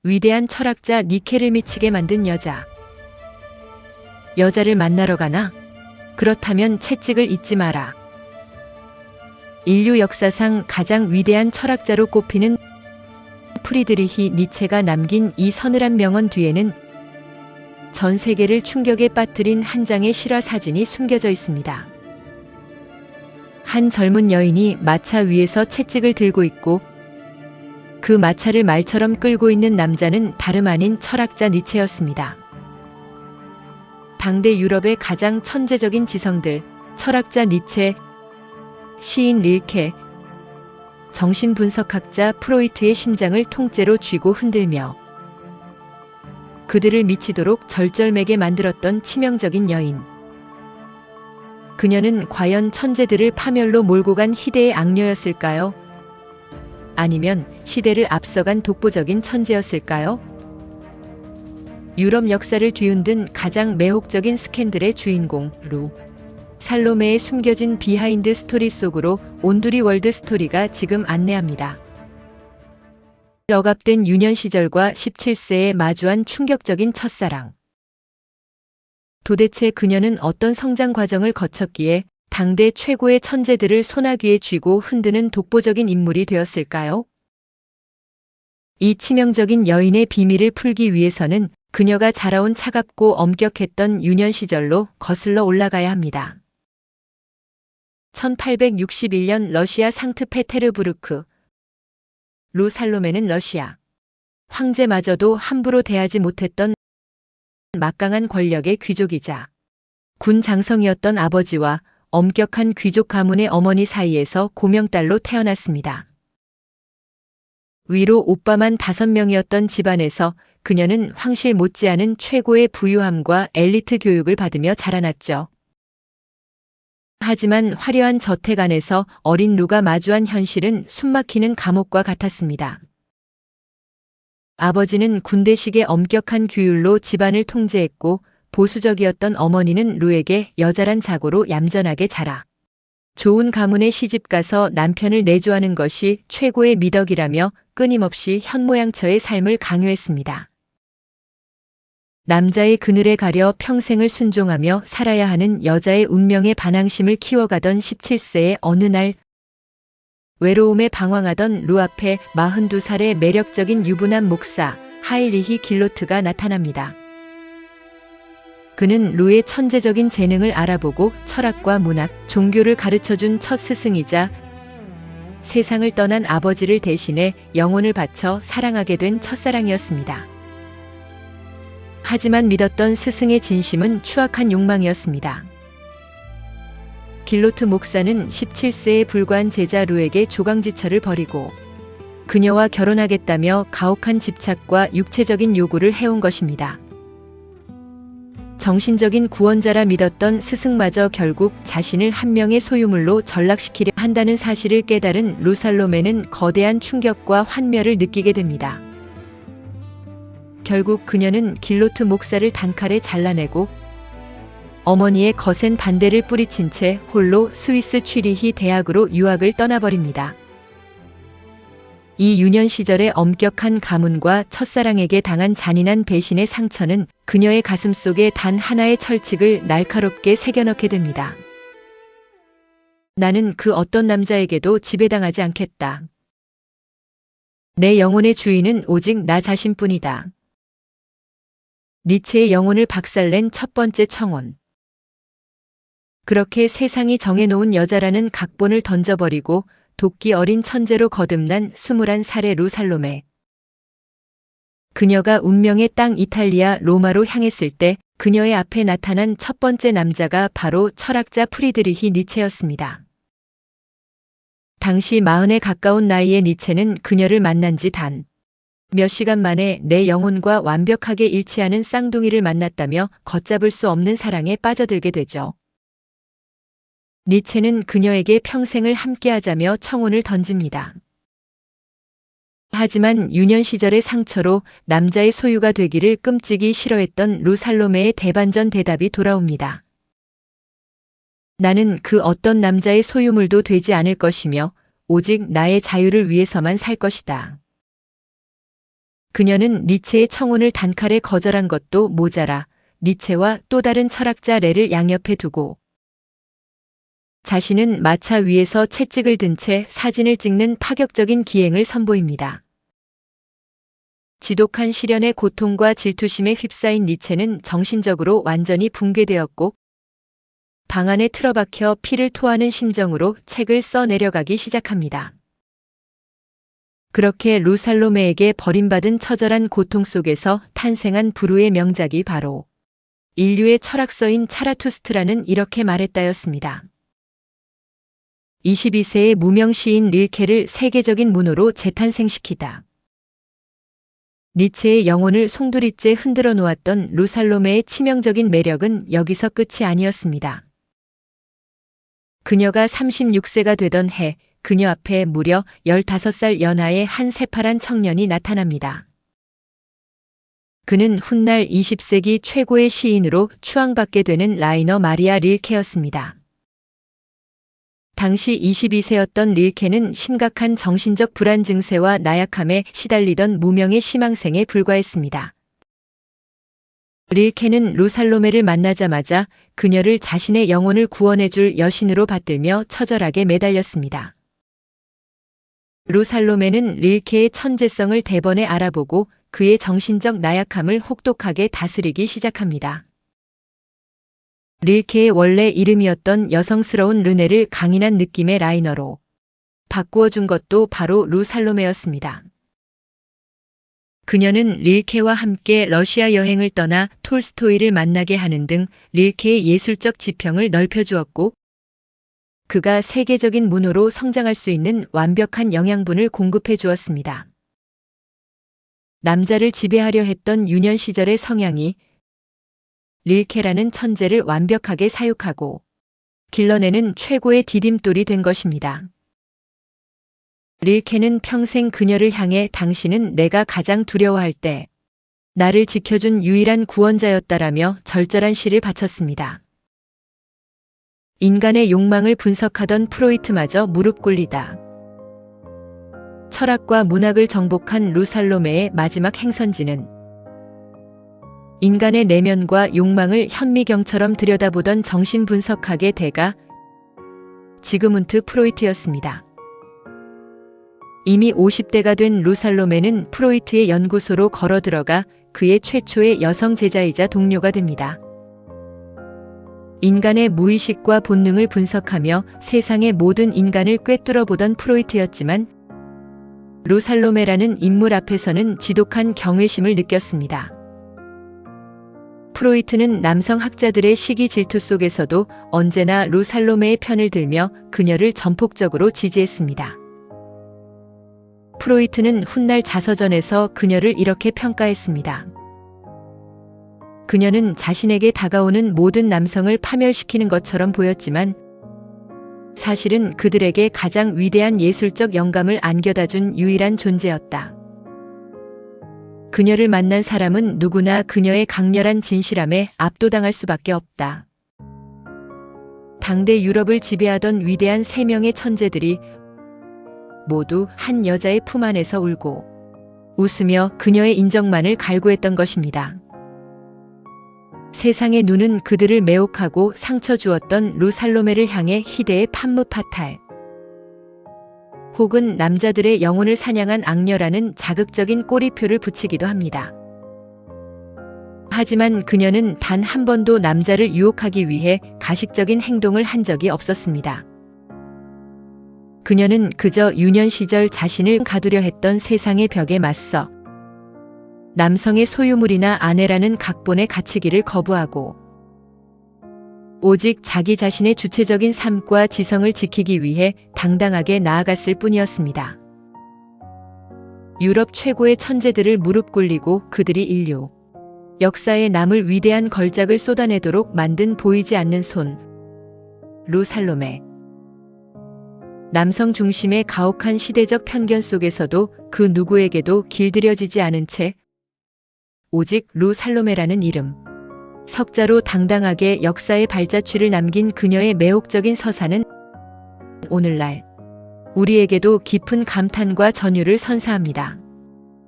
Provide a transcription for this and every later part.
위대한 철학자 니케를 미치게 만든 여자. 여자를 만나러 가나? 그렇다면 채찍을 잊지 마라. 인류 역사상 가장 위대한 철학자로 꼽히는 프리드리히 니체가 남긴 이 서늘한 명언 뒤에는 전 세계를 충격에 빠뜨린 한 장의 실화 사진이 숨겨져 있습니다. 한 젊은 여인이 마차 위에서 채찍을 들고 있고 그 마차를 말처럼 끌고 있는 남자는 다름 아닌 철학자 니체였습니다. 당대 유럽의 가장 천재적인 지성들, 철학자 니체, 시인 릴케, 정신분석학자 프로이트의 심장을 통째로 쥐고 흔들며 그들을 미치도록 절절매게 만들었던 치명적인 여인. 그녀는 과연 천재들을 파멸로 몰고 간 희대의 악녀였을까요? 아니면 시대를 앞서간 독보적인 천재였을까요? 유럽 역사를 뒤흔든 가장 매혹적인 스캔들의 주인공 루 살로메의 숨겨진 비하인드 스토리 속으로 온두리 월드 스토리가 지금 안내합니다. 억압된 유년 시절과 17세에 마주한 충격적인 첫사랑. 도대체 그녀는 어떤 성장 과정을 거쳤기에 당대 최고의 천재들을 소나기에 쥐고 흔드는 독보적인 인물이 되었을까요? 이 치명적인 여인의 비밀을 풀기 위해서는 그녀가 자라온 차갑고 엄격했던 유년 시절로 거슬러 올라가야 합니다. 1861년 러시아 상트페테르부르크. 루 살로메는 러시아 황제마저도 함부로 대하지 못했던 막강한 권력의 귀족이자 군 장성이었던 아버지와 엄격한 귀족 가문의 어머니 사이에서 고명딸로 태어났습니다. 위로 오빠만 5명이었던 집안에서 그녀는 황실 못지않은 최고의 부유함과 엘리트 교육을 받으며 자라났죠. 하지만 화려한 저택 안에서 어린 루가 마주한 현실은 숨막히는 감옥과 같았습니다. 아버지는 군대식의 엄격한 규율로 집안을 통제했고 보수적이었던 어머니는 루에게 여자란 자고로 얌전하게 자라 좋은 가문에 시집가서 남편을 내조하는 것이 최고의 미덕이라며 끊임없이 현모양처의 삶을 강요했습니다. 남자의 그늘에 가려 평생을 순종하며 살아야 하는 여자의 운명의 반항심을 키워가던 17세의 어느 날 외로움에 방황하던 루 앞에 42살의 매력적인 유부남 목사 하일리히 길로트가 나타납니다. 그는 루의 천재적인 재능을 알아보고 철학과 문학, 종교를 가르쳐준 첫 스승이자 세상을 떠난 아버지를 대신해 영혼을 바쳐 사랑하게 된 첫사랑이었습니다. 하지만 믿었던 스승의 진심은 추악한 욕망이었습니다. 길로트 목사는 17세에 불과한 제자 루에게 조강지처를 벌이고 그녀와 결혼하겠다며 가혹한 집착과 육체적인 요구를 해온 것입니다. 정신적인 구원자라 믿었던 스승마저 결국 자신을 한 명의 소유물로 전락시키려 한다는 사실을 깨달은 루 살로메는 거대한 충격과 환멸을 느끼게 됩니다. 결국 그녀는 길로트 목사를 단칼에 잘라내고 어머니의 거센 반대를 뿌리친 채 홀로 스위스 취리히 대학으로 유학을 떠나버립니다. 이 유년 시절의 엄격한 가문과 첫사랑에게 당한 잔인한 배신의 상처는 그녀의 가슴 속에 단 하나의 철칙을 날카롭게 새겨넣게 됩니다. 나는 그 어떤 남자에게도 지배당하지 않겠다. 내 영혼의 주인은 오직 나 자신뿐이다. 니체의 영혼을 박살낸 첫 번째 청혼. 그렇게 세상이 정해놓은 여자라는 각본을 던져버리고 도끼 어린 천재로 거듭난 21살의 루 살로메. 그녀가 운명의 땅 이탈리아 로마로 향했을 때 그녀의 앞에 나타난 첫 번째 남자가 바로 철학자 프리드리히 니체였습니다. 당시 40에 가까운 나이의 니체는 그녀를 만난 지 단 몇 시간 만에 내 영혼과 완벽하게 일치하는 쌍둥이를 만났다며 걷잡을 수 없는 사랑에 빠져들게 되죠. 니체는 그녀에게 평생을 함께하자며 청혼을 던집니다. 하지만 유년 시절의 상처로 남자의 소유가 되기를 끔찍이 싫어했던 루 살로메의 대반전 대답이 돌아옵니다. 나는 그 어떤 남자의 소유물도 되지 않을 것이며 오직 나의 자유를 위해서만 살 것이다. 그녀는 니체의 청혼을 단칼에 거절한 것도 모자라 니체와 또 다른 철학자 레를 양옆에 두고 자신은 마차 위에서 채찍을 든 채 사진을 찍는 파격적인 기행을 선보입니다. 지독한 시련의 고통과 질투심에 휩싸인 니체는 정신적으로 완전히 붕괴되었고 방 안에 틀어박혀 피를 토하는 심정으로 책을 써 내려가기 시작합니다. 그렇게 루살로메에게 버림받은 처절한 고통 속에서 탄생한 불후의 명작이 바로 인류의 철학서인 차라투스트라는 이렇게 말했다였습니다. 22세의 무명 시인 릴케를 세계적인 문호로 재탄생시키다. 니체의 영혼을 송두리째 흔들어 놓았던 루살로메의 치명적인 매력은 여기서 끝이 아니었습니다. 그녀가 36세가 되던 해 그녀 앞에 무려 15살 연하의 한 새파란 청년이 나타납니다. 그는 훗날 20세기 최고의 시인으로 추앙받게 되는 라이너 마리아 릴케였습니다. 당시 22세였던 릴케는 심각한 정신적 불안 증세와 나약함에 시달리던 무명의 시망생에 불과했습니다. 릴케는 루살로메를 만나자마자 그녀를 자신의 영혼을 구원해줄 여신으로 받들며 처절하게 매달렸습니다. 루살로메는 릴케의 천재성을 대번에 알아보고 그의 정신적 나약함을 혹독하게 다스리기 시작합니다. 릴케의 원래 이름이었던 여성스러운 르네를 강인한 느낌의 라이너로 바꾸어 준 것도 바로 루살로메였습니다. 그녀는 릴케와 함께 러시아 여행을 떠나 톨스토이를 만나게 하는 등 릴케의 예술적 지평을 넓혀주었고 그가 세계적인 문호로 성장할 수 있는 완벽한 영양분을 공급해 주었습니다. 남자를 지배하려 했던 유년 시절의 성향이 릴케라는 천재를 완벽하게 사육하고 길러내는 최고의 디딤돌이 된 것입니다. 릴케는 평생 그녀를 향해 당신은 내가 가장 두려워할 때 나를 지켜준 유일한 구원자였다라며 절절한 시를 바쳤습니다. 인간의 욕망을 분석하던 프로이트마저 무릎 꿇리다. 철학과 문학을 정복한 루살로메의 마지막 행선지는 인간의 내면과 욕망을 현미경처럼 들여다보던 정신분석학의 대가 지그문트 프로이트였습니다. 이미 50대가 된 루살로메는 프로이트의 연구소로 걸어 들어가 그의 최초의 여성 제자이자 동료가 됩니다. 인간의 무의식과 본능을 분석하며 세상의 모든 인간을 꿰뚫어 보던 프로이트였지만 루살로메라는 인물 앞에서는 지독한 경외심을 느꼈습니다. 프로이트는 남성 학자들의 시기 질투 속에서도 언제나 루살로메의 편을 들며 그녀를 전폭적으로 지지했습니다. 프로이트는 훗날 자서전에서 그녀를 이렇게 평가했습니다. 그녀는 자신에게 다가오는 모든 남성을 파멸시키는 것처럼 보였지만 사실은 그들에게 가장 위대한 예술적 영감을 안겨다 준 유일한 존재였다. 그녀를 만난 사람은 누구나 그녀의 강렬한 진실함에 압도당할 수밖에 없다. 당대 유럽을 지배하던 위대한 3명의 천재들이 모두 한 여자의 품 안에서 울고 웃으며 그녀의 인정만을 갈구했던 것입니다. 세상의 눈은 그들을 매혹하고 상처 주었던 루살로메를 향해 희대의 판무파탈 혹은 남자들의 영혼을 사냥한 악녀라는 자극적인 꼬리표를 붙이기도 합니다. 하지만 그녀는 단 한 번도 남자를 유혹하기 위해 가식적인 행동을 한 적이 없었습니다. 그녀는 그저 유년 시절 자신을 가두려 했던 세상의 벽에 맞서 남성의 소유물이나 아내라는 각본에 갇히기를 거부하고 오직 자기 자신의 주체적인 삶과 지성을 지키기 위해 당당하게 나아갔을 뿐이었습니다. 유럽 최고의 천재들을 무릎 꿇리고 그들이 인류 역사에 남을 위대한 걸작을 쏟아내도록 만든 보이지 않는 손 루살로메. 남성 중심의 가혹한 시대적 편견 속에서도 그 누구에게도 길들여지지 않은 채 오직 루살로메라는 이름 석자로 당당하게 역사의 발자취를 남긴 그녀의 매혹적인 서사는 오늘날 우리에게도 깊은 감탄과 전율을 선사합니다.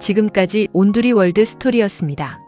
지금까지 온두리 월드 스토리였습니다.